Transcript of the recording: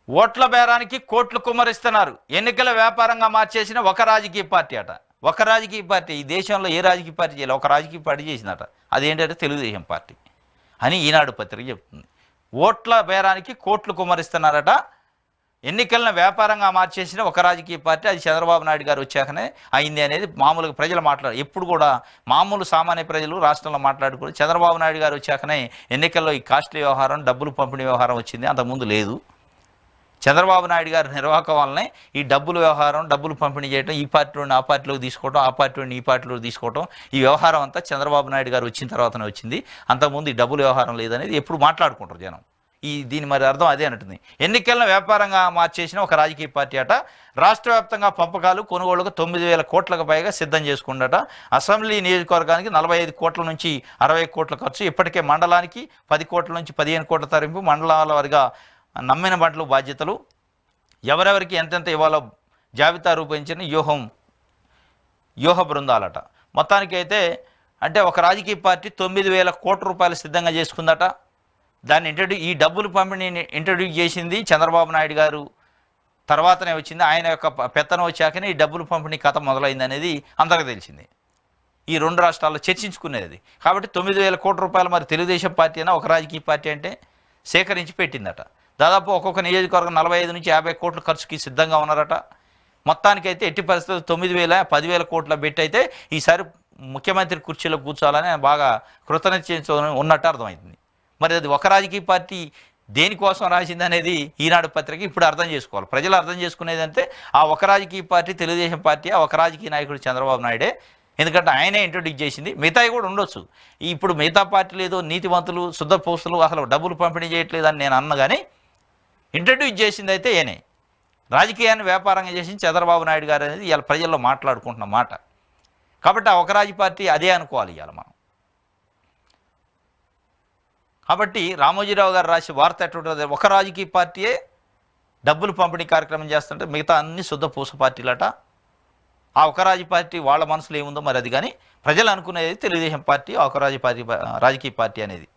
ఓట్ల బేరానికి కోట్లు కుమ్మరిస్తున్నారు. ఎన్నికల వ్యాపారంగా మార్చేసిన ఒక రాజకీయ పార్టీ అట. ఒక రాజకీయ పార్టీ, ఈ దేశంలో ఏ రాజకీయ పార్టీ చేయాలి, ఒక రాజకీయ పార్టీ చేసిందట. అదేంటంటే తెలుగుదేశం పార్టీ అని ఈనాడు పత్రిక చెప్తుంది. ఓట్ల బేరానికి కోట్లు కుమ్మరిస్తున్నారట. ఎన్నికలను వ్యాపారంగా మార్చేసిన ఒక రాజకీయ పార్టీ, అది చంద్రబాబు నాయుడు గారు వచ్చాకనే అయింది అనేది మామూలుగా ప్రజలు ఎప్పుడు కూడా మామూలు సామాన్య ప్రజలు రాష్ట్రంలో మాట్లాడుకోరు. చంద్రబాబు నాయుడు గారు వచ్చాకనే ఎన్నికల్లో ఈ కాస్ట్లీ వ్యవహారం, డబ్బులు పంపిణీ వ్యవహారం వచ్చింది, అంతకుముందు లేదు. చంద్రబాబు నాయుడు గారి నిర్వాహకం వల్లనే ఈ డబ్బుల వ్యవహారం, డబ్బులు పంపిణీ చేయడం, ఈ పార్టీలోని ఆ పార్టీలోకి తీసుకోవడం, ఆ పార్టీలోని ఈ పార్టీలోకి తీసుకోవడం, ఈ వ్యవహారం అంతా చంద్రబాబు నాయుడు గారు వచ్చిన తర్వాతనే వచ్చింది. అంతకుముందు ఈ డబ్బుల వ్యవహారం లేదనేది ఎప్పుడు మాట్లాడుకుంటారు జనం. దీని మరి అర్థం అదే అంటుంది. ఎన్నికలను వ్యాపారంగా మార్చేసిన ఒక రాజకీయ పార్టీ అట. రాష్ట్ర వ్యాప్తంగా పంపకాలు, కొనుగోలుకు 9,000 కోట్లకు పైగా సిద్ధం చేసుకుందట. అసెంబ్లీ నియోజకవర్గానికి 45 కోట్ల నుంచి 60 కోట్ల ఖర్చు. ఇప్పటికే మండలానికి 10 కోట్ల నుంచి 15 కోట్ల తరింపు. మండలాల వారిగా నమ్మిన బండ్లు బాధ్యతలు, ఎవరెవరికి ఎంతెంత ఇవ్వాలో జాబితా రూపొందించిన వ్యూహ బృందాలట. మొత్తానికి అయితే అంటే ఒక రాజకీయ పార్టీ 9,000 కోట్ల రూపాయలు సిద్ధంగా చేసుకుందట. దాన్ని ఈ డబ్బులు పంపిణీని ఇంట్రడ్యూస్ చేసింది చంద్రబాబు నాయుడు గారు తర్వాతనే వచ్చింది. ఆయన యొక్క పెత్తనం వచ్చాకనే ఈ డబ్బులు పంపిణీ కథ మొదలైంది అనేది అందరికీ తెలిసింది. ఈ రెండు రాష్ట్రాల్లో చర్చించుకునేది. కాబట్టి 9,000 కోట్ల రూపాయలు మరి తెలుగుదేశం పార్టీ అయినా ఒక రాజకీయ పార్టీ అంటే సేకరించి పెట్టిందట. దాదాపు ఒక్కొక్క నియోజకవర్గం 45 నుంచి 50 కోట్ల ఖర్చుకి సిద్ధంగా ఉన్నారట. మొత్తానికైతే ఎట్టి పరిస్థితుల్లో 9,000, 10,000 కోట్ల బెట్టి అయితే ఈసారి ముఖ్యమంత్రి కుర్చీలో కూర్చోవాలని బాగా కృతనిశ్చయంతో ఉన్నట్టు అర్థమైంది. మరి అది ఒక రాజకీయ పార్టీ దేనికోసం రాసింది అనేది ఈనాడు పత్రిక ఇప్పుడు అర్థం చేసుకోవాలి. ప్రజలు అర్థం చేసుకునేది అంటే ఆ ఒక రాజకీయ పార్టీ తెలుగుదేశం పార్టీ, ఆ ఒక రాజకీయ నాయకుడు చంద్రబాబు నాయుడే. ఎందుకంటే ఆయనే ఇంట్రొడ్యూస్ చేసింది. మిగతాయి కూడా ఉండొచ్చు. ఇప్పుడు మిగతా పార్టీలు ఏదో నీతివంతులు, శుద్ధ పోస్తులు అసలు డబ్బులు పంపిణీ చేయట్లేదు అని నేను అన్న, కానీ ఇంట్రడ్యూస్ చేసింది అయితే ఏనే. రాజకీయాన్ని వ్యాపారంగా చేసింది చంద్రబాబు నాయుడు గారు అనేది ఇవాళ ప్రజల్లో మాట్లాడుకుంటున్న మాట. కాబట్టి ఆ ఒక రాజకీయ పార్టీ అదే అనుకోవాలి ఇవాళ మనం. కాబట్టి రామోజీరావు గారు రాసి వార్త ఎట్లుంటుంది, ఒక రాజకీయ పార్టీయే డబ్బులు పంపిణీ కార్యక్రమం చేస్తుంటే మిగతా అన్ని శుద్ధ పూస పార్టీలట. ఆ ఒక రాజకీయ పార్టీ వాళ్ళ మనసులో ఏముందో మరి అది, కానీ ప్రజలు అనుకునేది తెలుగుదేశం పార్టీ ఒక రాజకీయ పార్టీ అనేది.